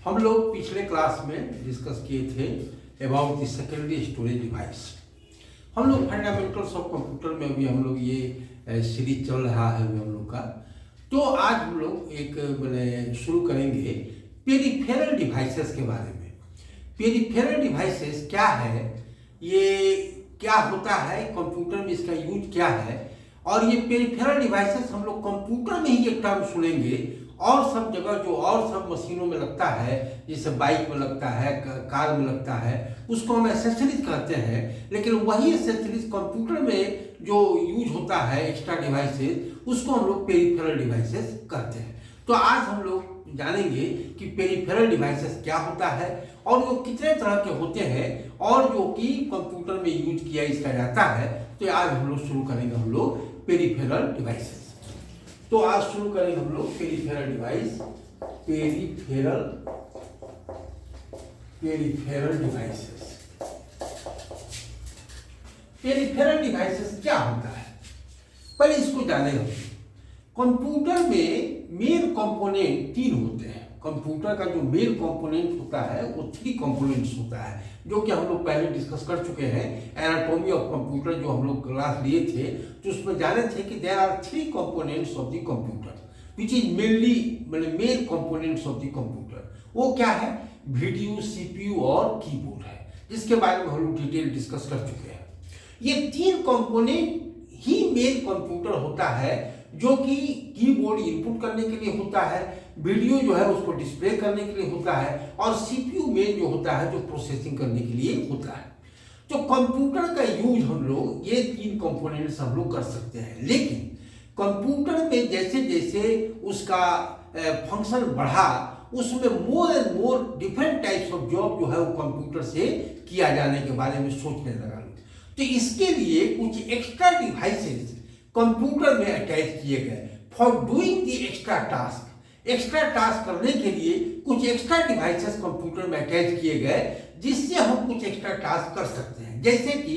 हम लोग पिछले क्लास में डिस्कस किए थे about the secondary storage device. हम लोग फंडामेंटल्स ऑफ कंप्यूटर में अभी हम लोग ये सीरीज चल रहा है अभी हम लोग का। तो आज हम लोग एक मैंने शुरू करेंगे पेरिफेरल डिवाइसेस के बारे में। पेरिफेरल डिवाइसेस क्या है, ये क्या होता है, कंप्यूटर में इसका यूज क्या है, और ये पेरिफेरल डिवाइसेस हम लोग कंप्यूटर में ही एक टर्म सुनेंगे और सब जगह जो और सब मशीनों में लगता है, जैसे बाइक में लगता है, कार में लगता है, उसको हम एसेसरीज कहते हैं। लेकिन वही एसेसरीज कंप्यूटर में जो यूज होता है एक्स्ट्रा डिवाइसेस, उसको हम लोग पेरिफेरल डिवाइसेस कहते हैं। तो आज हम लोग जानेंगे कि पेरिफेरल डिवाइसेस क्या होता है और वो कितने तरह के होते हैं और जो कि कंप्यूटर में यूज किया इसका जाता है। तो आज हम लोग शुरू करेंगे हम लोग पेरिफेरल डिवाइसेस। तो आज शुरू करेंगे हम लोग peripheral device. Peripheral devices. Peripheral devices क्या होता है, पहले इसको जाने हम। कंप्यूटर में मेन कंपोनेंट तीन होते हैं। कंप्यूटर का जो मेन कंपोनेंट होता है वो 3 कंपोनेंट्स होता है, जो कि हम लोग पहले डिस्कस कर चुके हैं। एनाटॉमी ऑफ कंप्यूटर जो हम लोग क्लास लिए थे, तो उसमें जाने थे कि there are 3 components of the computer which is mainly main components of the computer. वो क्या है? वीडियो, सीपीयू और कीबोर्ड है, जिसके बारे में हम लोग डिटेल डिस्कस कर चुके हैं। ये 3 कंपोनेंट ही मेन कंप्यूटर होता है, जो कि कीबोर्ड इनपुट करने के लिए होता है, वीडियो जो है उसको डिस्प्ले करने के लिए होता है, और सीपीयू मेन जो होता है जो प्रोसेसिंग करने के लिए होता है। तो कंप्यूटर का यूज हम लोग ये 3 कंपोनेंट्स हम लोग कर सकते हैं। लेकिन कंप्यूटर में जैसे जैसे उसका फंक्शन बढ़ा, उसमें more and more different types of job जो है वो कंप्यूटर से किया जाने के बारे में सोचने लगा। तो इसके लिए कुछ एक्स्ट्रा डिवाइसेस कंप्यूटर में अटैच किए गए for doing the extra task. Extra task करने के लिए कुछ एक्स्ट्रा डिवाइसेस कंप्यूटर में अटैच किए गए, जिससे हम कुछ एक्स्ट्रा टास्क कर सकते हैं। जैसे कि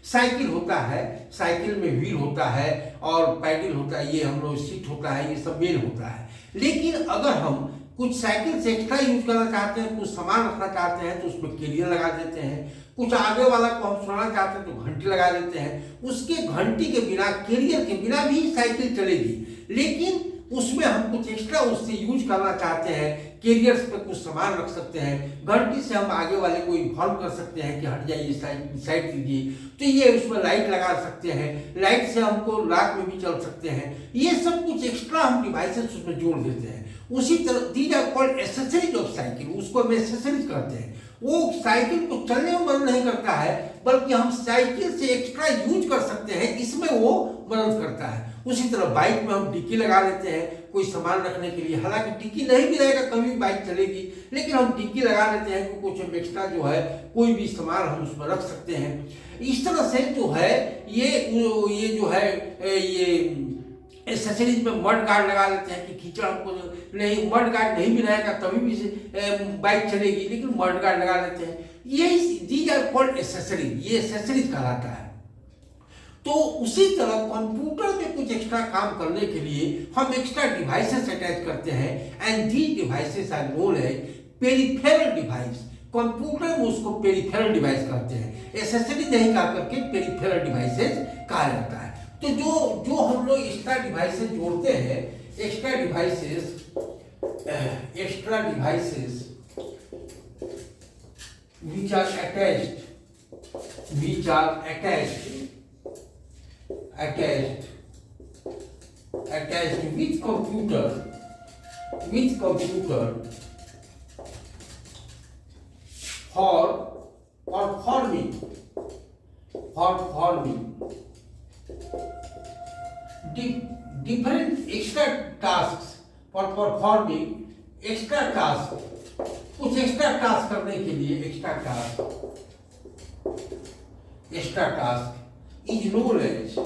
साइकिल होता है, साइकिल में व्हील होता है और पैडल होता है, ये हम लोग सीट होता है, ये सब मेन होता है। लेकिन अगर हम कुछ साइकिल से एक्स्ट्रा यूज करना चाहते हैं, कुछ सामान रखना चाहते हैं, तो उसमें कैरियर लगा देते हैं। कुछ आगे वाला को हम सुनाना चाहते हैं तो घंटी लगा देते हैं। उसके घंटी के बिना, कैरियर के बिना भी साइकिल चलेगी। लेकिन उसमें हम कुछ एक्स्ट्रा उससे यूज करना चाहते हैं, कैरियर्स पे कुछ सामान रख सकते हैं, घंटी से हम आगे वाले को इन्फॉर्म कर सकते हैं कि हट जाइए, साइड कीजिए। तो ये उसमें लाइट लगा सकते हैं, लाइट से हमको रात में भी चल सकते हैं। ये सब कुछ एक्स्ट्रा हम डिवाइसेस उसमें जोड़ देते हैं। उसी तरह these are called accessories of cycle, उसको हम एसेसरीज कहते हैं। वो साइकिल को चलने में मदद नहीं करता है, बल्कि हम साइकिल से एक्स्ट्रा यूज कर सकते हैं, इसमें वो मदद करता है। उसी तरह बाइक में हम डिक्की लगा देते हैं कोई सामान रखने के लिए। हालांकि डिक्की नहीं भी रहेगा कभी बाइक चलेगी, लेकिन हम डिक्की लगा देते हैं कि कुछ एक्स्ट्रा जो है कोई भी सामान हम उसमें रख सकते हैं। इस तरह से जो है ये जो है ये एसेसरीज में मड गार्ड लगा देते हैं कि कीचड़ हमको नहीं, मड गार्ड नहीं भी रहेगा तभी भी बाइक चलेगी, लेकिन मड गार्ड लगा देते हैं। ये दीज आर कॉल्ड एसेसरीज, ये एसेसरीज कहलाता है। तो उसी तरह कंप्यूटर में कुछ एक्स्ट्रा काम करने के लिए हम एक्स्ट्रा डिवाइसेस अटैच करते हैं, and these devices are known as peripheral device. Computer में उसको पेरिफेरल डिवाइस कहते हैं, एसेसरी नहीं कहा करके पेरिफेरल डिवाइसेस कहा जाता है। तो जो हम लोग एक्स्ट्रा डिवाइसेस जोड़ते हैं, extra devices which are attached with computer for forming different extra tasks, for performing extra task, कुछ एक्स्ट्रा टास्क करने के लिए extra task is known as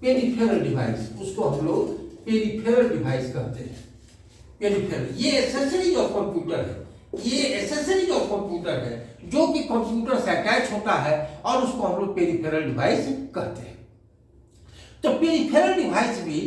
peripheral device. उसको हम लोग पेरिफेरल डिवाइस कहते हैं। पेरिफेरल ये एसेसरीज ऑफ कंप्यूटर है, ये एसेसरीज ऑफ कंप्यूटर है जो कि कंप्यूटर से अटैच होता है, और उसको हम लोग पेरिफेरल डिवाइस कहते हैं। तो पेरिफेरल डिवाइस भी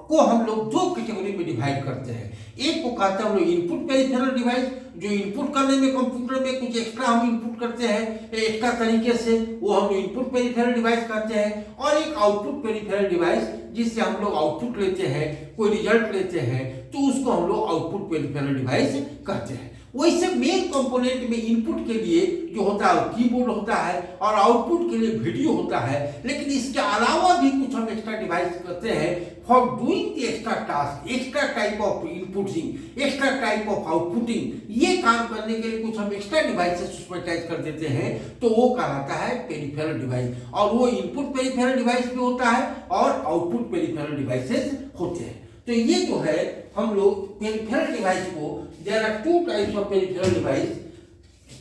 को हम लोग दो कैटेगरी में डिवाइड करते हैं। एक को कहते हैं हम लोग इनपुट पेरिफेरल डिवाइस, जो इनपुट करने में कंप्यूटर में कुछ एक्स्ट्रा हम इनपुट करते हैं एक्स्ट्रा तरीके से, वो हम इनपुट पेरिफेरल डिवाइस कहते हैं। और एक आउटपुट पेरिफेरल डिवाइस, जिससे हम लोग आउटपुट लेते हैं, कोई रिजल्ट लेते हैं, तो उसको हम लोग आउटपुट पेरिफेरल डिवाइस कहते हैं। वैसे मेन कंपोनेंट में इनपुट के लिए जो होता है कीबोर्ड होता है और आउटपुट के लिए वीडियो होता है, लेकिन इसके अलावा भी कुछ हम एक्स्ट्रा डिवाइस करते हैं for doing the extra task, extra type of inputting, extra type of outputting. ये काम करने के लिए कुछ हम एक्स्ट्रा डिवाइसेस उसमें अटैच कर देते हैं, तो वो कहलाता है पेरिफेरल डिवाइस। और वो इनपुट पेरिफेरल डिवाइस भी होता है और आउटपुट पेरिफेरल डिवाइसेस होते हैं। तो ये जो है हम लोग पेरिफेरल डिवाइस को, there are two types of peripheral device,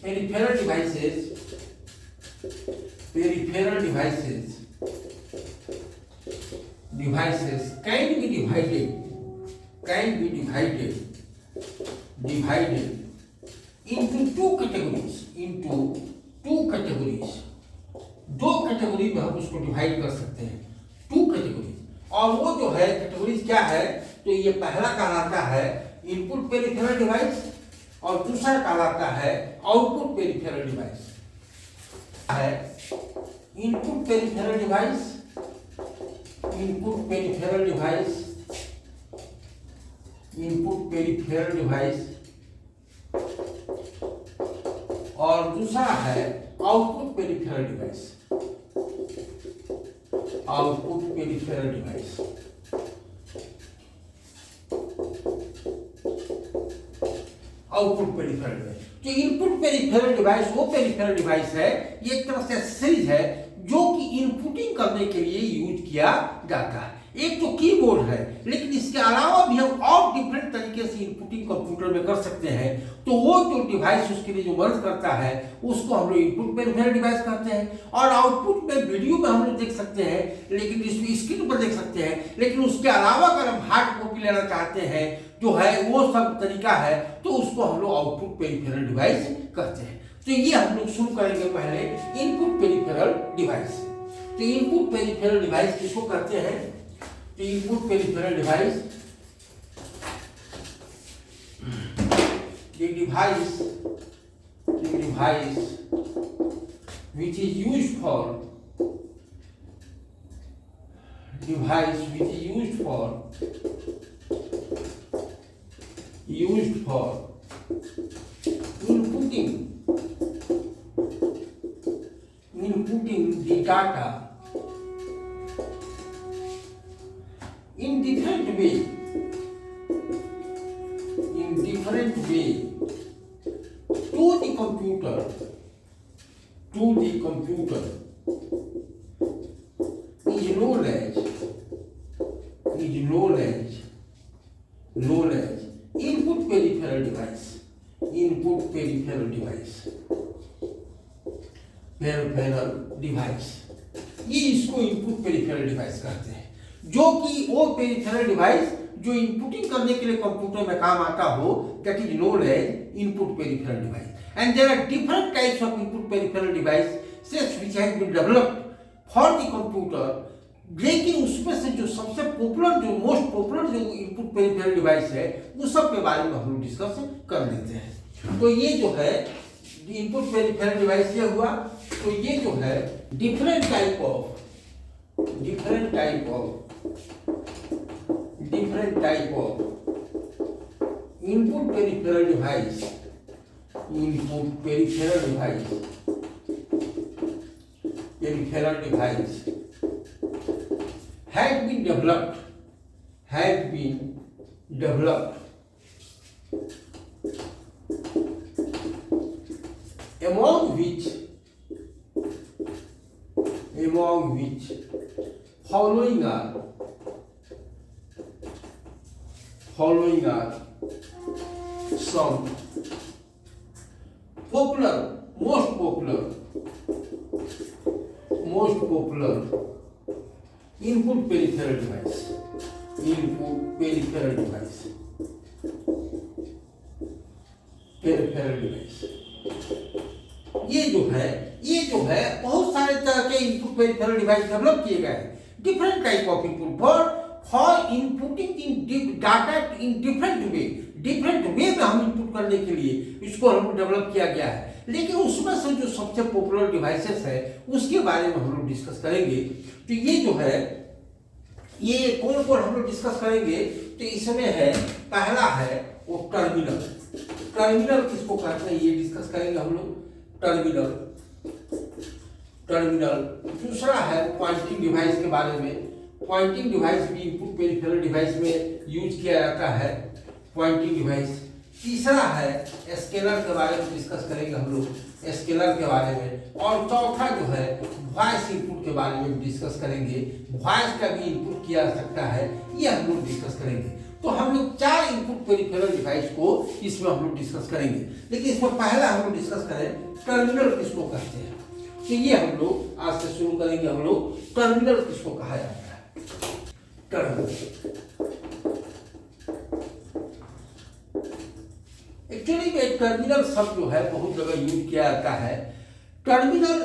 peripheral devices can be divided into two categories, दो कैटेगरी में हम उसको डिवाइड कर सकते हैं, टू कैटेगरीज। और वो जो है कैटेगरीज क्या है, तो ये पहला कहलाता है इनपुट पेरिफेरल डिवाइस और दूसरा कहलाता है आउटपुट पेरिफेरल डिवाइस। है input peripheral device, input peripheral device और दूसरा है output peripheral device, output peripheral device. Output peripheral device, जो इनपुट पेरिफेरल डिवाइस वो पेरिफेरल डिवाइस है, ये एक तरह से एक्सेसरीज है जो कि इनपुटिंग करने के लिए यूज किया जाता है। एक तो कीबोर्ड है, लेकिन इसके अलावा भी हम और डिफरेंट तरीके से इनपुटिंग कंप्यूटर में कर सकते हैं। तो वो जो डिवाइस उसके लिए जो मदद करता है उसको हम लोग इनपुट पेरिफेरल डिवाइस कहते हैं। और आउटपुट में वीडियो में हम लोग देख सकते हैं, लेकिन इसमें स्क्रीन पर देख सकते हैं, लेकिन उसके अलावा अगर हम हार्ड कॉपी लेना चाहते हैं जो है वो सब तरीका है, तो उसको हम लोग आउटपुट पेरिफेरल डिवाइस कहते हैं। तो ये हम लोग शुरू करेंगे पहले इनपुट पेरिफेरल डिवाइस। तो इनपुट पेरिफेरल डिवाइस किसको कहते हैं, तो input peripheral device, the device which is used for inputting the data in different way to the computer is known as input peripheral device, ये इसको इनपुट पेरिफेरल डिवाइस कहते हैं, जो कि वो पेरिफेरल डिवाइस जो इनपुटिंग करने के लिए कंप्यूटर में काम आता हो, that is known as input peripheral device. And there are different types of input peripheral devices which have been developed for the computer. लेकिन उसमें से जो सबसे पॉपुलर, जो मोस्ट पॉपुलर जो इनपुट पेरिफेरल डिवाइस है, उस सब के बारे में हम लोग डिस्कस कर लेते हैं। तो ये जो है इनपुट पेरिफेरल डिवाइस ये हुआ। तो ये जो है different type of input peripheral device had been developed among which following are some most popular input peripheral device। ये जो है बहुत सारे तरह के इनपुट पेरिफेरल डिवाइस डेवलप किए गए हैं। Different type of input for inputting in data in different way में हम इनपुट करने के लिए इसको हम डेवलप किया गया है। लेकिन उसमें से जो सबसे पॉपुलर डिवाइसेस है उसके बारे में हम लोग डिस्कस करेंगे। तो ये जो है ये कौन कौन हम लोग डिस्कस करेंगे, तो इसमें है पहला है वो टर्मिनल किसको कहते हैं ये डिस्कस करेंगे हम लोग, टर्मिनल। दूसरा है पॉइंटिंग डिवाइस के बारे में, पॉइंटिंग डिवाइस भी इनपुट पेरिफेरल डिवाइस में यूज किया जाता है, पॉइंटिंग डिवाइस। तीसरा है स्केलर के बारे में डिस्कस करेंगे हम लोग, स्केलर के बारे में। और चौथा जो है वॉइस इनपुट के बारे में डिस्कस करेंगे, वॉइस का भी इनपुट किया जा सकता है, ये हम लोग डिस्कस करेंगे। तो हम लोग 4 इनपुट पेरिफेरल डिवाइस को इसमें हम लोग डिस्कस करेंगे। लेकिन इसमें पहला हम लोग डिस्कस करें टर्मिनल किसको कहते हैं, तो ये हम लोग आज से शुरू करेंगे। हम लोग टर्मिनल किसको कहा जाता है, टर्मिनल। एक्चुअली में टर्मिनल शब्द जो है बहुत जगह यूज किया जाता है। टर्मिनल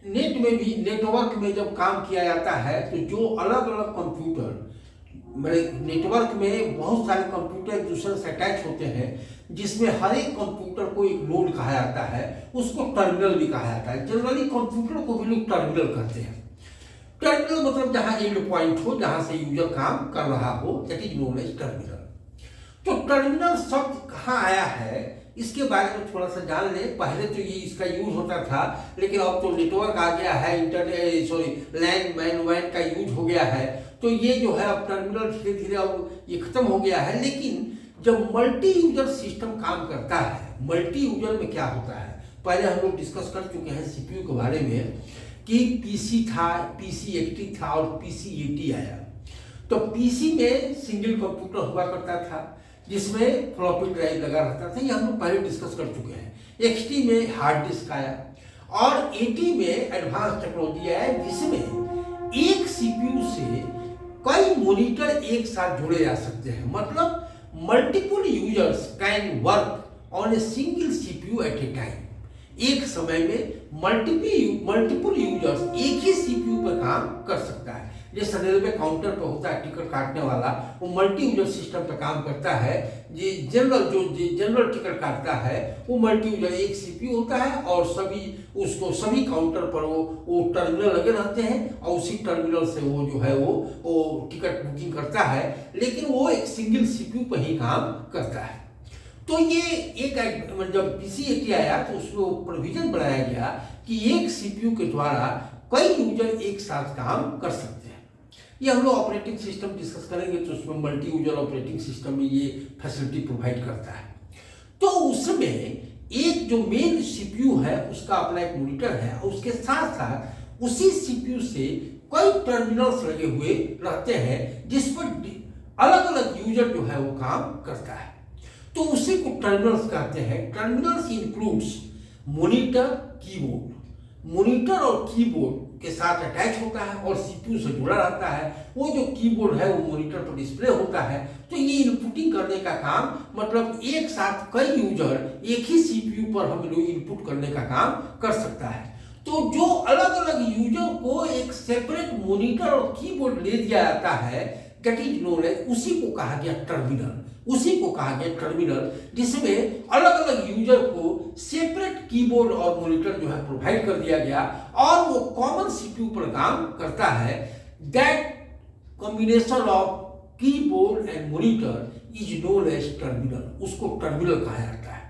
नेट में भी, नेटवर्क में जब काम किया जाता है तो जो अलग अलग कंप्यूटर, नेटवर्क में बहुत सारे कंप्यूटर एक दूसरे से अटैच होते हैं, जिसमें हर एक कंप्यूटर को एक नोड कहा जाता है, उसको टर्मिनल भी कहा जाता है। जनरली कंप्यूटर को भी लोग टर्मिनल कहते हैं। टर्मिनल मतलब जहां एंड पॉइंट हो, जहां से यूजर काम कर रहा हो, that is known as terminal. तो टर्मिनल शब्द कहाँ आया है इसके बारे में थोड़ा सा जान ले। पहले तो ये इसका यूज होता था, लेकिन अब तो नेटवर्क आ गया है, इंटरनेट लैंड वैन का यूज हो गया है, तो ये जो है अब टर्मिनल धीरे धीरे अब ये खत्म हो गया है। लेकिन जब मल्टी यूजर सिस्टम काम करता है, मल्टी यूजर में क्या होता है, पहले हम लोग डिस्कस कर चुके हैं सीपीयू के बारे में कि पीसी था, पीसी 80 था और पीसी 80 आया। तो पीसी में सिंगल कंप्यूटर हुआ करता था जिसमें फ्लॉपी ड्राइव लगा रहता था, ये हम लोग पहले डिस्कस कर चुके हैं। एक्सटी में हार्ड डिस्क आया और 80 में एडवांस टेक्नोलॉजी आया जिसमें एक सीपीयू से कई मॉनिटर एक साथ जोड़े जा सकते हैं। मतलब multiple users can work on a single CPU at a time. एक समय में मल्टीपल यूजर्स एक ही सीपीयू पर काम कर सकता है। जैसे रेलवे काउंटर पर होता है टिकट काटने वाला, वो मल्टी यूजर सिस्टम पर काम करता है। जो जनरल टिकट काटता है वो मल्टी यूजर, एक सीपीयू होता है और सभी काउंटर पर वो टर्मिनल लगे रहते हैं और उसी टर्मिनल से वो जो है वो टिकट बुकिंग करता है, लेकिन वो एक सिंगल सीपीयू पर ही काम करता है। तो ये एक जब पीसी 80 आया तो उसमें प्रोविजन बनाया गया कि एक सीपीयू के द्वारा कई यूजर एक साथ काम कर सकते हैं। ये हम लोग ऑपरेटिंग सिस्टम डिस्कस करेंगे तो उसमें मल्टी यूजर ऑपरेटिंग सिस्टम में ये फैसिलिटी प्रोवाइड करता है। तो उसमें एक जो मेन सीपीयू है उसका अपना एक मॉनिटर है और उसके साथ साथ उसी सीपीयू से कई टर्मिनल्स लगे हुए रहते हैं जिस पर अलग अलग यूजर जो है वो काम करता है। तो उसी को टर्मिनल्स कहते हैं। Terminals includes monitor, keyboard. Monitor और कीबोर्ड के साथ अटैच होता है और सीपीयू से जुड़ा रहता है। वो जो कीबोर्ड है वो मॉनिटर पर डिस्प्ले होता है। तो ये इनपुटिंग करने का काम, मतलब एक साथ कई यूजर एक ही सीपीयू पर हम लोग इनपुट करने का काम कर सकता है। तो जो अलग अलग यूजर को एक सेपरेट मॉनिटर और कीबोर्ड ले दिया जाता है, दैट इज नोन एज, उसी को कहा गया टर्मिनल। उसी को कहा गया टर्मिनल, जिसमें अलग अलग यूजर को सेपरेट कीबोर्ड और मॉनिटर जो है प्रोवाइड कर दिया गया और वो कॉमन सीपीयू पर काम करता है। That combination of keyboard and monitor is known as terminal. उसको टर्मिनल कहा जाता है।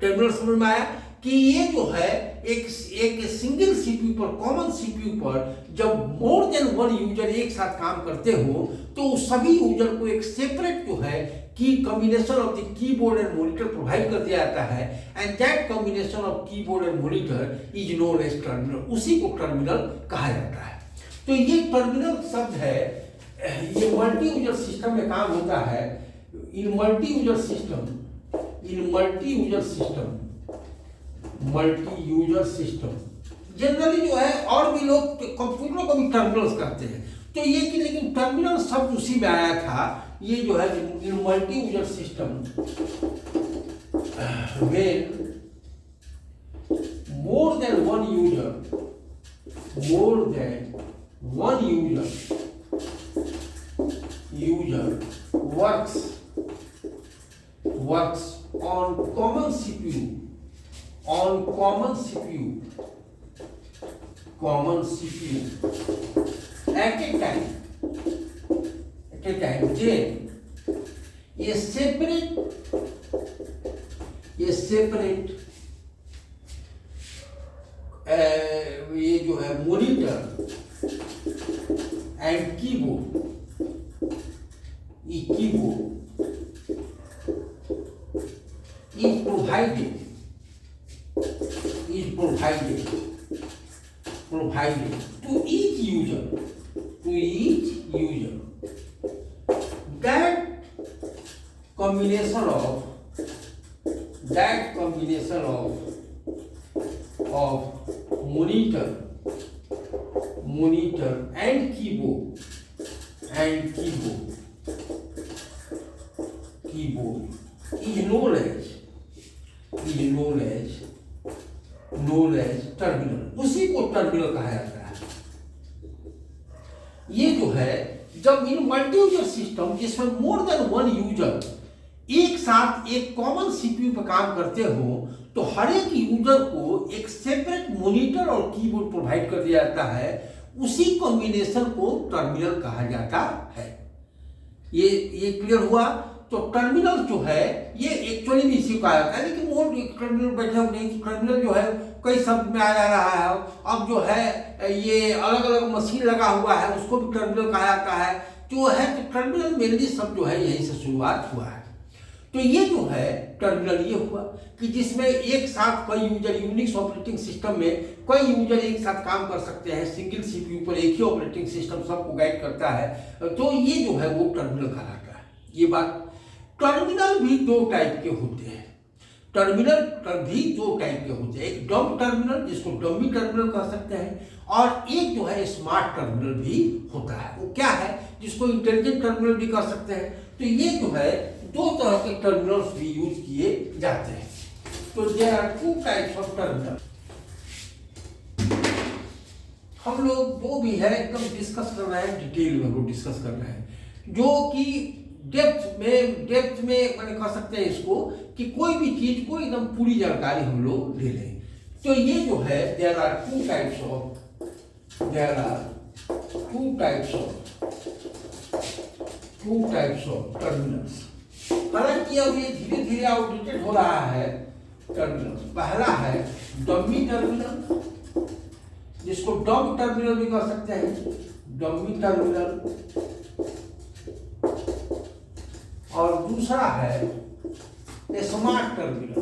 टर्मिनल समझ में आया कि ये जो है एक सिंगल सीपीयू पर, कॉमन सीपीयू पर जब मोर देन वन यूजर एक साथ काम करते हो तो सभी यूजर को एक सेपरेट जो है की combination of the keyboard and monitor provide कर दिया जाता है and that combination of keyboard and monitor is known as terminal. उसी को टर्मिनल कहा जाता है। तो ये टर्मिनल शब्द है, ये मल्टी यूजर सिस्टम में काम होता है। In multi user system generally जो है, और भी लोग कंप्यूटर को भी टर्मिनल्स कहते हैं। तो ये कि लेकिन टर्मिनल शब्द उसी में आया था। ये जो है in multi user system when more than one user common CPU at a time, then a separate ये जो है monitor and keyboard is provided to each user that combination of monitor and keyboard is known as terminal, उसी को terminal कहा जाता है। ये जो है जब इन मल्टी यूजर सिस्टम जिसमें मोर देन वन यूजर एक साथ एक कॉमन सीपीयू पर काम करते हो तो हर एक यूजर को एक सेपरेट मॉनिटर और कीबोर्ड प्रोवाइड कर दिया जाता है, उसी कॉम्बिनेशन को टर्मिनल कहा जाता है। ये क्लियर हुआ। तो टर्मिनल जो है ये एक्चुअली भी इसी कहा जाता है, लेकिन वो टर्मिनल बैठे हुए नहीं, टर्मिनल जो है कई शब्द में आ जा रहा है। अब जो है ये अलग अलग मशीन लगा हुआ है उसको भी टर्मिनल कहा जाता है। जो है तो टर्मिनल मेनली शब्द जो है यहीं से शुरुआत हुआ है। तो ये जो है टर्मिनल ये हुआ कि जिसमें एक साथ कई यूजर यूनिक्स ऑपरेटिंग सिस्टम में कई यूजर एक साथ काम कर सकते हैं, सिंगल सीपीयू पर एक ही ऑपरेटिंग सिस्टम सबको गाइड करता है, तो ये जो है वो टर्मिनल कहलाता है। ये बात। टर्मिनल भी दो टाइप के होते हैं, एक डम टर्मिनल जिसको डमी टर्मिनल कह सकते हैं, और एक जो है स्मार्ट टर्मिनल भी होता है। वो क्या है जिसको इंटेलिजेंट टर्मिनल भी कह सकते हैं। तो ये जो है दो तरह के टर्मिनल्स भी यूज किए जाते हैं। तो there are two types of terminal. हम लोग जो भी है एकदम डिस्कस कर रहे हैं, डिटेल में हम लोग डिस्कस कर रहे हैं, जो कि डेप्थ में मैंने कह सकते हैं इसको कि कोई भी चीज को एकदम पूरी जानकारी हम लोग ले लें। तो ये जो है there are two types of terminals. हालांकि अब ये धीरे धीरे आउटडेटेड हो रहा है टर्मिनल। पहला है डमी टर्मिनल, जिसको डम टर्मिनल भी कह सकते हैं, डमी टर्मिनल। और दूसरा है स्मार्ट टर्मिनल।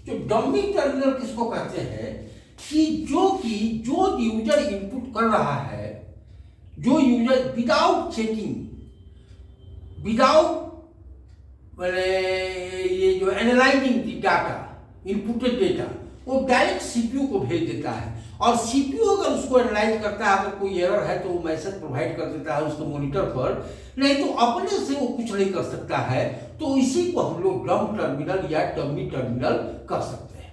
जो डमी टर्मिनल किसको कहते हैं कि जो यूजर इनपुट कर रहा है, जो यूजर विदाउट चेकिंग, ये जो एनालाइजिंग डाटा, इनपुटेड डेटा, वो डायरेक्ट सीपीयू को भेज देता है, और सीपीयू अगर उसको एनालाइज करता है, अगर कोई एरर है तो वो मैसेज प्रोवाइड कर देता है उसको मॉनिटर पर, नहीं तो अपने से वो कुछ नहीं कर सकता है। तो इसी को हम लोग डम टर्मिनल या डमी टर्मिनल कर सकते हैं।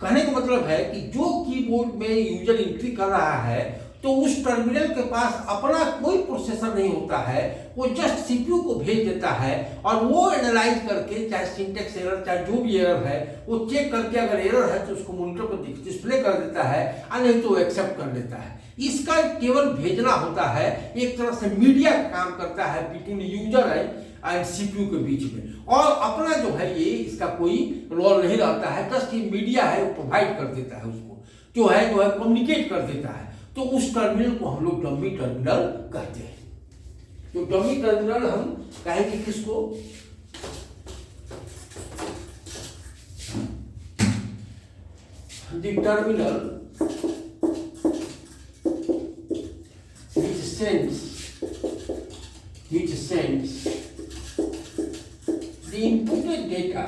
कहने का मतलब है कि जो कीबोर्ड में यूजर एंट्री कर रहा है तो उस टर्मिनल के पास अपना कोई प्रोसेसर नहीं होता है, वो जस्ट सीपीयू को भेज देता है, और वो एनालाइज करके चाहे सिंटेक्स एरर चाहे जो भी एरर है वो चेक करके अगर एरर है तो उसको मॉनिटर पर डिस्प्ले कर देता है, और नहीं तो एक्सेप्ट कर लेता है। इसका केवल भेजना होता है, एक तरह से मीडिया का काम करता है बिटवीन यूजर एंड सीपीयू के बीच में, और अपना जो है ये इसका कोई रोल नहीं रहता है, जस्ट ये मीडिया है वो प्रोवाइड कर देता है, उसको जो है कम्युनिकेट कर देता है। तो उस टर्मिनल को हम लोग डमी टर्मिनल कहते हैं। तो डमी टर्मिनल हम कहेंगे किसको, the terminal which sends the inputted data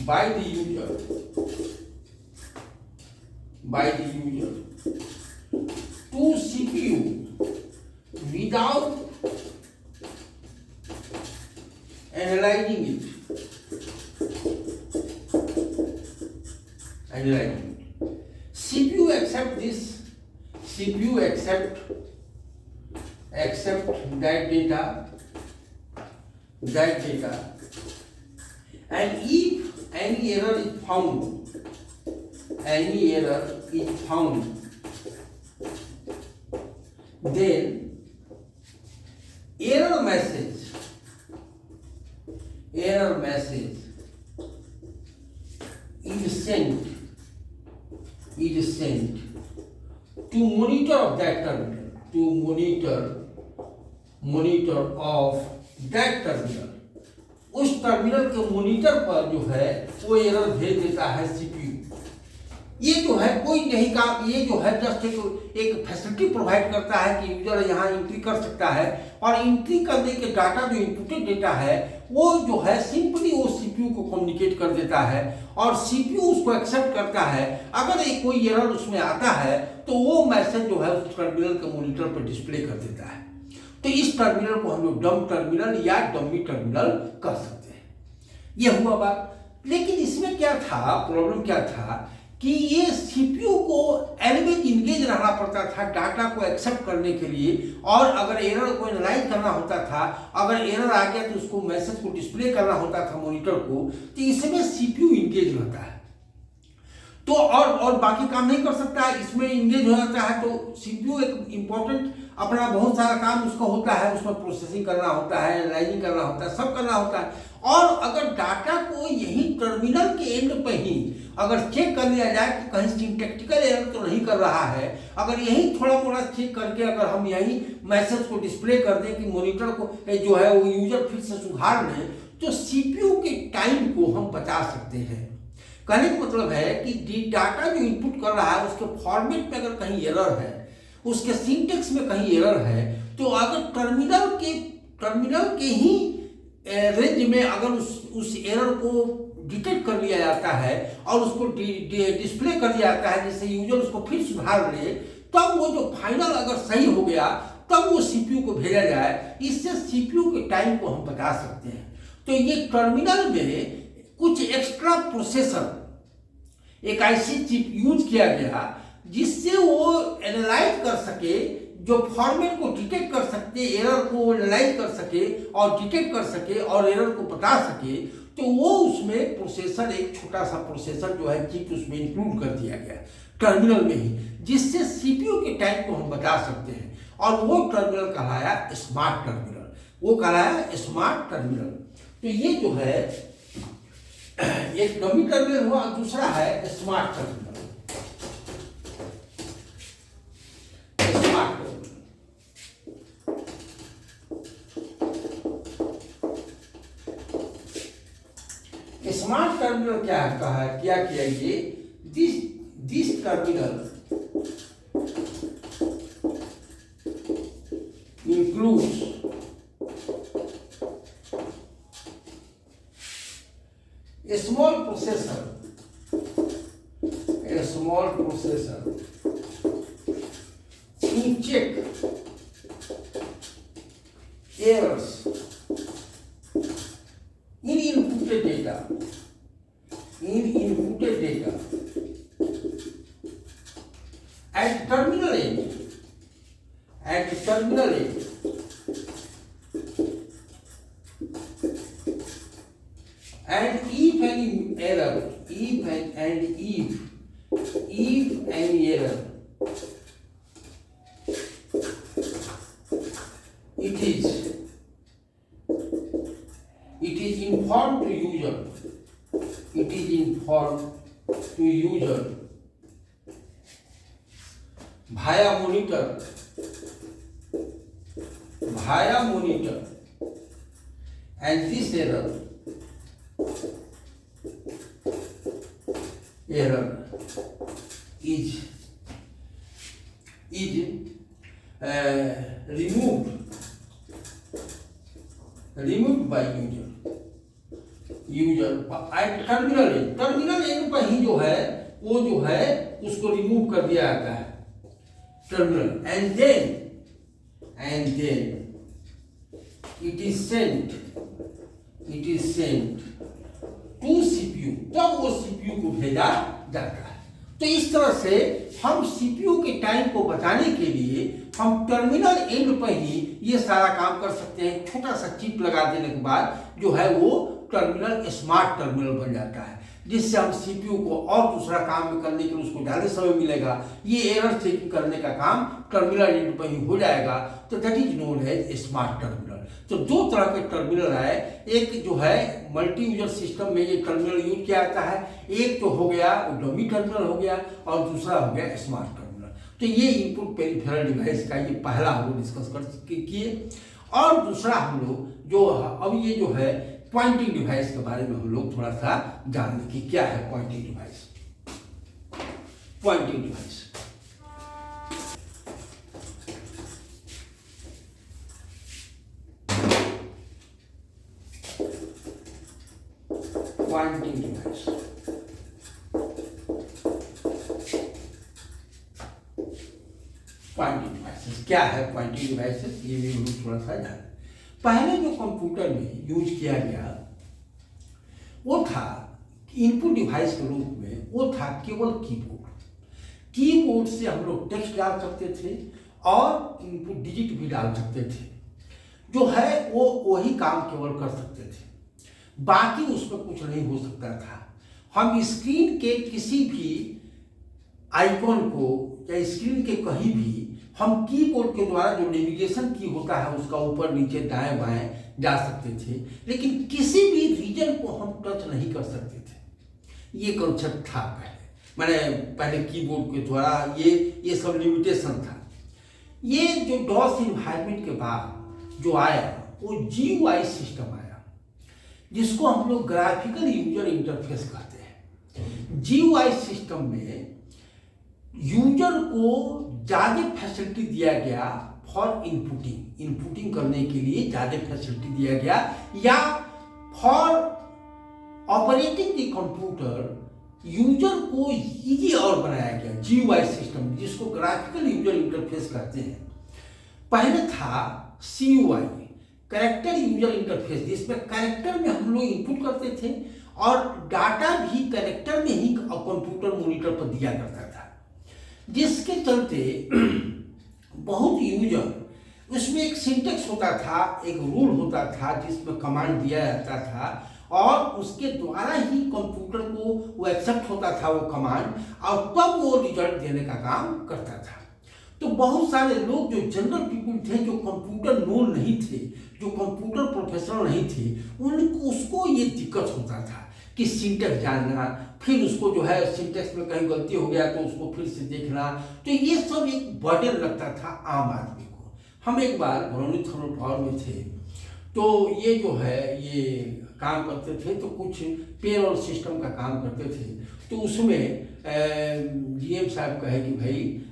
by the user to CPU without analyzing it. CPU accept this. CPU accept that data that data, and if any error is found, then error message is sent to monitor of that terminal, of that terminal. उस terminal के monitor पर जो है वो error भेज देता है CPU. ये जो है कोई नहीं काम, ये जो है जस्ट एक फैसिलिटी प्रोवाइड करता है कि यूजर यहाँ एंट्री कर सकता है, और एंट्री करने के डाटा जो इनपुटेड डेटा है वो जो है सिंपली वो सीपीयू को कम्युनिकेट कर देता है, और सीपीयू उसको एक्सेप्ट करता है। अगर एक कोई एरर उसमें आता है तो वो मैसेज जो है उस टर्मिनल के मॉनिटर पर डिस्प्ले कर देता है। तो इस टर्मिनल को हम लोग डम टर्मिनल या डमी टर्मिनल कह सकते हैं। यह हुआ बात। लेकिन इसमें क्या था, प्रॉब्लम क्या था कि ये सीपीयू को एलवेज इंगेज रहना पड़ता था डाटा को एक्सेप्ट करने के लिए, और अगर एरर को एनालाइज करना होता था, अगर एरर आ गया तो उसको मैसेज को डिस्प्ले करना होता था मॉनिटर को, तो इसमें सीपीयू इंगेज रहता है। तो और बाकी काम नहीं कर सकता है, इसमें इंगेज हो जाता है तो सीपीयू एक इम्पोर्टेंट अपना बहुत सारा काम उसका होता है, उसमें प्रोसेसिंग करना होता है, एनालाइजिंग करना होता है, सब करना होता है। और अगर डाटा को यही टर्मिनल के एंड पे ही अगर चेक कर लिया जाए कि कहीं सिंटैक्टिकल एरर तो नहीं कर रहा है, अगर यही थोड़ा मोड़ा चेक करके अगर हम यही मैसेज को डिस्प्ले कर दें कि मॉनिटर को जो है वो यूजर फिर से सुधार लें, तो सीपीयू के टाइम को हम बचा सकते हैं। कहने का मतलब है कि डाटा जो इनपुट कर रहा है उसके फॉर्मेट में अगर कहीं एरर है, उसके सिंटेक्स में कहीं एरर है, तो अगर टर्मिनल के ही रेंज में अगर उस एरर को डिटेक्ट कर लिया जाता है और उसको डिस्प्ले कर दिया जाता है जिससे यूजर उसको फिर सुधार ले, तब वो जो फाइनल अगर सही हो गया तब वो सीपीयू को भेजा जाए। इससे सीपीयू के टाइम को हम बता सकते हैं। तो ये टर्मिनल में कुछ एक्स्ट्रा प्रोसेसर, एक ऐसी चिप यूज किया गया जिससे वो एनालाइज कर सके, जो फॉर्मेट को डिटेक्ट कर सकते, एरर को एनालाइज कर सके और डिटेक्ट कर सके और एरर को बता सके। तो वो उसमें प्रोसेसर, एक छोटा सा प्रोसेसर जो है चिप उसमें इंक्लूड कर दिया गया टर्मिनल में ही, जिससे सीपीयू के टाइम को हम बता सकते हैं। और वो टर्मिनल कहलाया स्मार्ट टर्मिनल, वो कहलाया स्मार्ट टर्मिनल। तो ये जो है एक डमी टर्मिनल हुआ, दूसरा है स्मार्ट टर्मिनल। स्मार्ट टर्मिनल क्या कहा, क्या किया ये, this terminal includes a small processor to check errors in inputted data at terminal end, and if any error, if any error, it is informed to user. It is informed to user via monitor, and this error is removed by user at terminal and पर ही जो है वो जो है उसको remove कर दिया जाता है terminal, and then it is sent to CPU, तब वो CPU को भेजा जाता है। तो इस तरह से हम CPU के टाइम को बचाने के लिए हम टर्मिनल एंड पर ही ये सारा काम कर सकते हैं। छोटा सा चिप लगा देने के बाद जो है वो टर्मिनल स्मार्ट टर्मिनल बन जाता है, जिससे हम सीपीयू को और दूसरा काम में करने के लिए उसको ज़्यादा समय मिलेगा। ये एरर चेकिंग करने का काम टर्मिनल यूनिट पर ही हो जाएगा। तो that is known as smart terminal. तो दो तरह के टर्मिनल है, एक जो है मल्टी यूजर सिस्टम में ये टर्मिनल यूज किया जाता है, एक तो हो गया डमी टर्मिनल हो गया और दूसरा हो गया स्मार्ट टर्मिनल। तो ये इनपुट पेरिफेरल डिवाइस का ये पहला हम लोग डिस्कस कर किए। और दूसरा हम लोग जो अब ये जो है पॉइंटिंग डिवाइस के बारे में हम लोग थोड़ा सा जान लें कि क्या है pointing device. Pointing device pointing device pointing devices क्या है? पॉइंटिंग डिवाइसेस ये भी हम लोग थोड़ा सा जान। पहले जो कंप्यूटर में यूज किया गया वो था इनपुट डिवाइस के रूप में, वो था केवल कीबोर्ड। कीबोर्ड से हम लोग टेक्स्ट डाल सकते थे और इनपुट डिजिट भी डाल सकते थे। जो है वो वही काम केवल कर सकते थे, बाकी उसमें कुछ नहीं हो सकता था। हम स्क्रीन के किसी भी आइकॉन को या स्क्रीन के कहीं भी हम कीबोर्ड के द्वारा जो नेविगेशन की होता है उसका ऊपर नीचे दाएं बाएं जा सकते थे, लेकिन किसी भी रीजन को हम टच नहीं कर सकते थे। ये कॉन्सेप्ट था पहले कीबोर्ड के द्वारा ये सब लिमिटेशन था। ये जो डॉस इन्वायरमेंट के बाद जो आया वो GUI सिस्टम आया, जिसको हम लोग ग्राफिकल यूजर इंटरफेस कहते हैं। GUI सिस्टम में यूजर को ज़्यादा फैसिलिटी दिया गया फॉर इनपुटिंग करने के लिए ज़्यादा फैसिलिटी दिया गया, या for operating the computer user को इजी और बनाया गया। GUI सिस्टम जिसको ग्राफिकल यूजर इंटरफेस कहते हैं। पहले था CUI कैरेक्टर यूजर इंटरफेस, जिसमें कैरेक्टर में हम लोग इनपुट करते थे और डाटा भी कैरेक्टर में ही कंप्यूटर मॉनिटर पर दिया करता था, जिसके चलते बहुत यूजर उसमें एक सिंटेक्स होता था, एक रूल होता था जिसमें कमांड दिया जाता था और उसके द्वारा ही कंप्यूटर को वो एक्सेप्ट होता था वो कमांड, और तब वो रिजल्ट देने का काम करता था। तो बहुत सारे लोग जो जनरल पीपल थे, जो कंप्यूटर नोन नहीं थे, जो कंप्यूटर प्रोफेशनल नहीं थे, उनको उसको ये दिक्कत होता था कि सिंटेक्स जानना, फिर उसको जो है सिंटेक्स में कहीं गलती हो गया तो उसको फिर से देखना। तो ये सब एक बर्डन लगता था आम आदमी को। हम एक बार बरौनी थर्मल पावर में थे, तो ये जो है ये काम करते थे, तो कुछ पेरोल सिस्टम का काम करते थे। तो उसमें GM साहब कहे कि भाई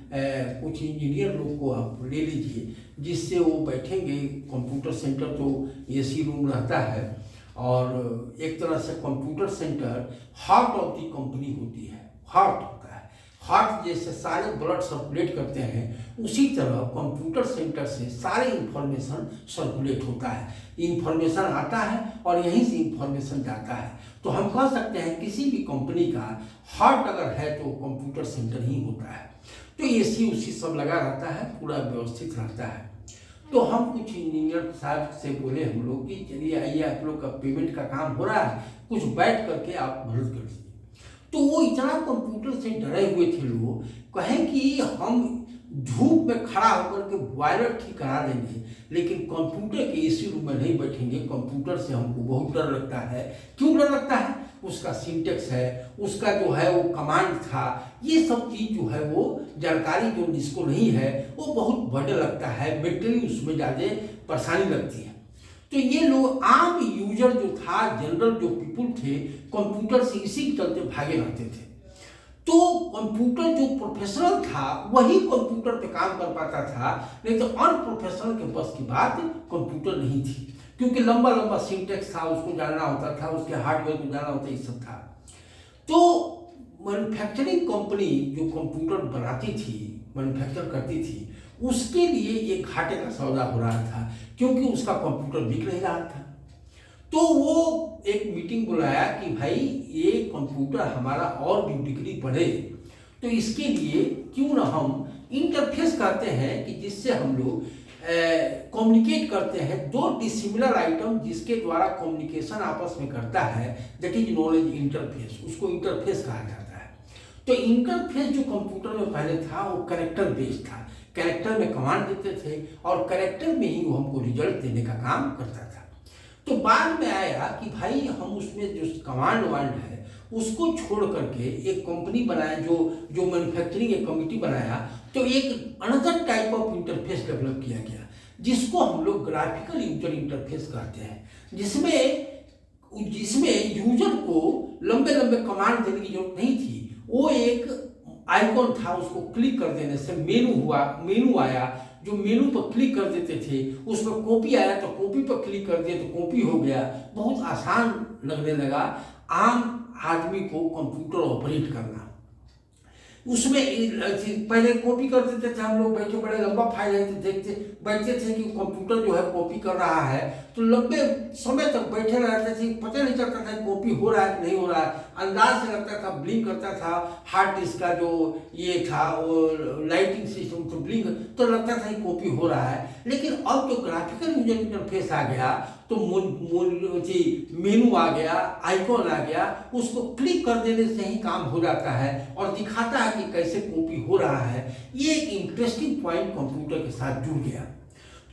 कुछ इंजीनियर लोग को आप ले लीजिए, जिससे वो बैठेंगे। कंप्यूटर सेंटर तो AC रूम रहता है और एक तरह से computer centre heart of the company होती है, हार्ट होता है। हार्ट जैसे सारे ब्लड सर्कुलेट करते हैं, उसी तरह कंप्यूटर सेंटर से सारे इंफॉर्मेशन सर्कुलेट होता है। इंफॉर्मेशन आता है और यहीं से इंफॉर्मेशन जाता है। तो हम कह सकते हैं किसी भी कंपनी का हार्ट अगर है तो कंप्यूटर सेंटर ही होता है। तो AC उसी सब लगा रहता है, पूरा व्यवस्थित रहता है। तो हम कुछ इंजीनियर साहब से बोले हम लोग कि चलिए आइए, आप लोग का पेमेंट का काम हो रहा है, कुछ बैठ करके आप मदद कर दीजिए। तो वो इतना कंप्यूटर से डरे हुए थे लोग, कहें कि हम धूप में खड़ा होकर के बॉयलर ठीक करा देंगे, लेकिन कंप्यूटर के AC रूम में नहीं बैठेंगे। कंप्यूटर से हमको बहुत डर लगता है। क्यों डर लगता है? उसका सिंटेक्स है, उसका जो है वो कमांड था, ये सब चीज़ जो है वो जानकारी जो जिसको नहीं है वो बहुत बड़ा लगता है, मेंटली उसमें ज़्यादा परेशानी लगती है। तो ये लोग आम यूजर जो था, जनरल जो पीपुल थे, कंप्यूटर से इसी के चलते भागे रहते थे। तो कंप्यूटर जो प्रोफेशनल था वही कंप्यूटर पे काम कर पाता था, नहीं तो अनप्रोफेशनल के बस की बात कंप्यूटर नहीं थी, क्योंकि लंबा लंबा सिंटेक्स था, उसको जानना होता था, उसके हार्डवेयर को जानना होता, ये सब था। तो मैन्युफैक्चरिंग कंपनी जो कंप्यूटर बनाती थी, मैन्युफैक्चर करती थी, उसके लिए ये घाटे का सौदा हो रहा था, क्योंकि उसका कंप्यूटर बिक नहीं रहा था। तो वो एक मीटिंग बुलाया कि भाई ये कंप्यूटर हमारा और भी बिक्री बढ़े, तो इसके लिए क्यों ना हम इंटरफेस करते हैं कि जिससे हम लोग कम्युनिकेट करते हैं, दो डिसिमिलर आइटम जिसके द्वारा कम्युनिकेशन आपस में करता है, that is known as interface, उसको इंटरफेस कहा जाता है। तो इंटरफेस जो कंप्यूटर में पहले था वो कैरेक्टर बेस्ड था, कैरेक्टर में कमांड देते थे और कैरेक्टर में ही वो हमको रिजल्ट देने का काम करता था। तो बाद में आया कि भाई हम उसमें जो कमांड वांड है उसको छोड़ करके एक कंपनी बनाया, जो मैन्युफैक्चरिंग एक कमिटी बनाया, तो एक another type of interface develop किया गया जिसको हम लोग ग्राफिकल यूजर इंटरफेस कहते हैं, जिसमें यूजर को लंबे लंबे कमांड देने की जरूरत नहीं थी। वो एक आइकॉन था, उसको क्लिक कर देने से मेनू आया, जो मेनू पर क्लिक कर देते थे उसमें कॉपी आया, तो कॉपी पर क्लिक कर दिया तो कॉपी हो गया। बहुत आसान लगने लगा आम आदमी को कंप्यूटर ऑपरेट करना। उसमें पहले कॉपी कर देते थे हम लोग, बैठे बड़े लंबा फाइल है तो बैठते थे कि कंप्यूटर जो है कॉपी कर रहा है, तो लंबे समय तक बैठे रहते थे, पता नहीं चलता था कॉपी हो रहा है कि नहीं हो रहा है। अंदाज से लगता था, ब्लिंक करता था हार्ड डिस्क का जो ये था वो लाइटिंग सिस्टम, तो ब्लिंक तो लगता था कि कॉपी हो रहा है। लेकिन अब जो ग्राफिकल यूजर इंटरफेस आ गया तो मेनू आ गया, आइकॉन आ गया, उसको क्लिक कर देने से ही काम हो जाता है और दिखाता है कि कैसे कॉपी हो रहा है। ये एक इंटरेस्टिंग पॉइंट कंप्यूटर के साथ जुड़ गया।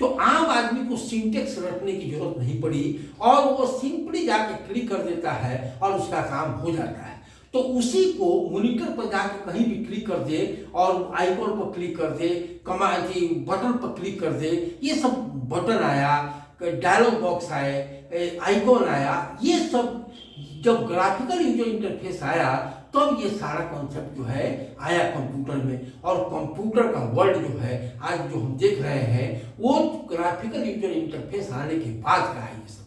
तो आम आदमी को सिंटेक्स रटने की जरूरत नहीं पड़ी और वो सिंपली जाके क्लिक कर देता है और उसका काम हो जाता है। तो उसी को मॉनिटर पर जाके कहीं भी क्लिक कर दे और आइकॉन पर क्लिक कर दे, कमांड बटन पर क्लिक कर दे, ये सब बटन आया, डायलॉग बॉक्स आए, आइकॉन आया, ये सब जब ग्राफिकल यूजर इंटरफेस आया तब ये सारा कॉन्सेप्ट जो है आया कंप्यूटर में। और कंप्यूटर का वर्ल्ड जो है आज जो हम देख रहे हैं वो ग्राफिकल यूजर इंटरफेस आने के बाद का है ये सब,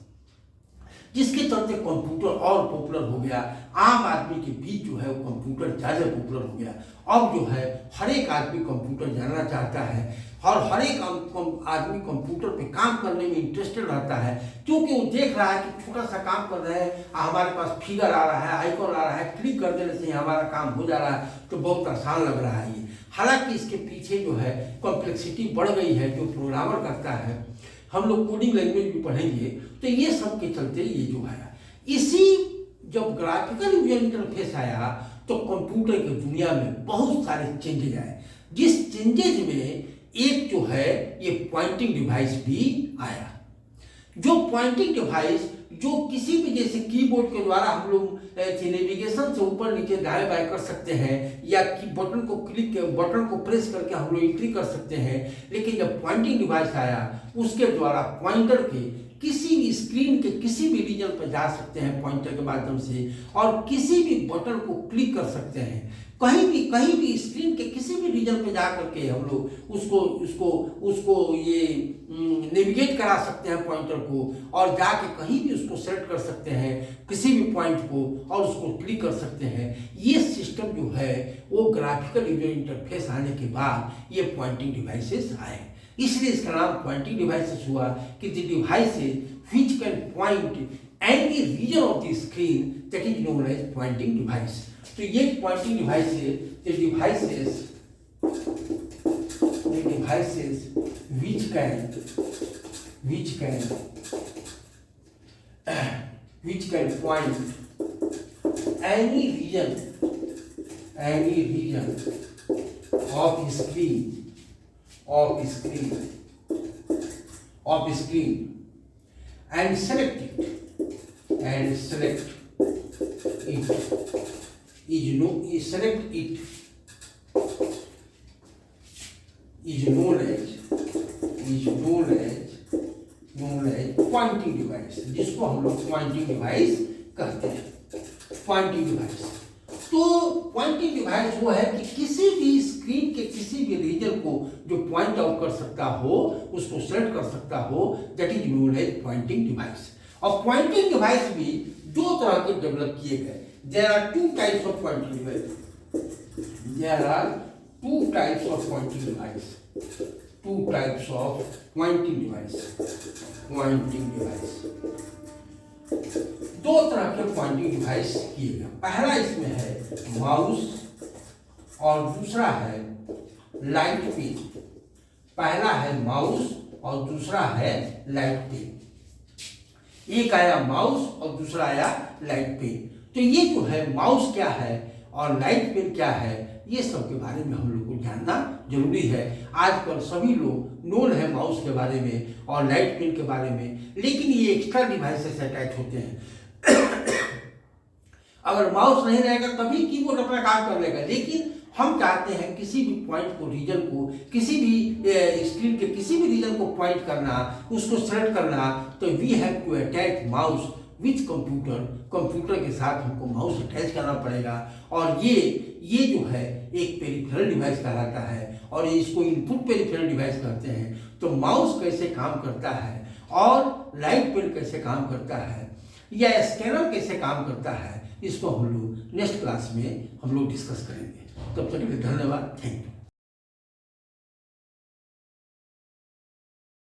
जिसके चलते कंप्यूटर और पॉपुलर हो गया। आम आदमी के बीच जो है वो कंप्यूटर ज़्यादा पॉपुलर हो गया। अब जो है हर एक आदमी कंप्यूटर जानना चाहता है और हर एक आदमी कंप्यूटर पे काम करने में इंटरेस्टेड रहता है, क्योंकि वो देख रहा है कि छोटा सा काम कर रहे हैं, हमारे पास फिगर आ रहा है, आइकॉन आ रहा है, क्लिक कर देने से हमारा काम हो जा रहा है, तो बहुत आसान लग रहा है ये। हालांकि इसके पीछे जो है कॉम्प्लेक्सिटी बढ़ गई है, जो प्रोग्रामर करता है, हम लोग कोडिंग लैंग्वेज भी पढ़ेंगे, तो ये सब के चलते ये जो है इसी जब ग्राफिकल यूजर इंटरफेस आया तो कंप्यूटर की दुनिया में बहुत सारे चेंजेज आए, जिस चेंजेज में एक जो है ये पॉइंटिंग डिवाइस भी आया। जो पॉइंटिंग डिवाइस जो किसी भी जैसे कीबोर्ड के द्वारा हम लोग नेविगेशन से ऊपर नीचे दाएं बाएं कर सकते हैं, या कि बटन को प्रेस करके हम लोग एंट्री कर सकते हैं, लेकिन जब पॉइंटिंग डिवाइस आया उसके द्वारा पॉइंटर के किसी भी स्क्रीन के किसी भी रीजन पर जा सकते हैं पॉइंटर के माध्यम से, और किसी भी बटन को क्लिक कर सकते हैं। कहीं भी स्क्रीन के किसी भी रीजन पे जा करके हम लोग उसको ये नेविगेट करा सकते हैं पॉइंटर को, और जाके कहीं भी उसको सेलेक्ट कर सकते हैं किसी भी पॉइंट को और उसको क्लिक कर सकते हैं। ये सिस्टम जो है वो ग्राफिकल यूजर इंटरफेस आने के बाद ये पॉइंटिंग डिवाइसेस आए, इसलिए इसका नाम पॉइंटिंग डिवाइसेस हुआ कि the devices which can point any region of the screen that is known as pointing device. तो ये pointing devices which can point any region of screen and select it is known as pointing device, जिसको हम लोग pointing device कहते हैं। Poynting device तो pointing device वो है कि किसी भी स्क्रीन के किसी भी रीजन को जो पॉइंट आउट कर सकता हो, उसको सेलेक्ट कर सकता हो, that is known as pointing device. और पॉइंटिंग डिवाइस भी दो तरह के डेवलप किए गए। There are two types of pointing device. There are two types of pointing device. Two types of pointing device. Pointing device. दो तरह के पॉइंटिंग डिवाइस किए गए। पहला इसमें है माउस और दूसरा है लाइट पिन। पहला है माउस और दूसरा है लाइट पेन। एक आया माउस और दूसरा आया लाइट पेन। तो ये जो है माउस क्या है और लाइट पेन क्या है, ये सब के बारे में हम लोग को जानना जरूरी है। आजकल सभी लोग नोन है माउस के बारे में और लाइट पेन के बारे में, लेकिन ये एक्स्ट्रा डिवाइसेस अटैच होते हैं। अगर माउस नहीं रहेगा तभी कीबोर्ड अपना काम कर लेगा, लेकिन हम चाहते हैं किसी भी पॉइंट को, रीजन को, किसी भी स्क्रीन के किसी भी रीजन को पॉइंट करना, उसको सेलेक्ट करना, तो we have to attach mouse with computer. Computer के साथ हमको माउस अटैच करना पड़ेगा और ये जो है एक पेरिफेरल डिवाइस कहलाता है और इसको इनपुट पेरिफेरल डिवाइस कहते हैं। तो माउस कैसे काम करता है और लाइट पेन कैसे काम करता है या स्कैनर कैसे काम करता है, इसको हम लोग नेक्स्ट क्लास में हम लोग डिस्कस करेंगे। तब तक के लिए धन्यवाद, थैंक यू।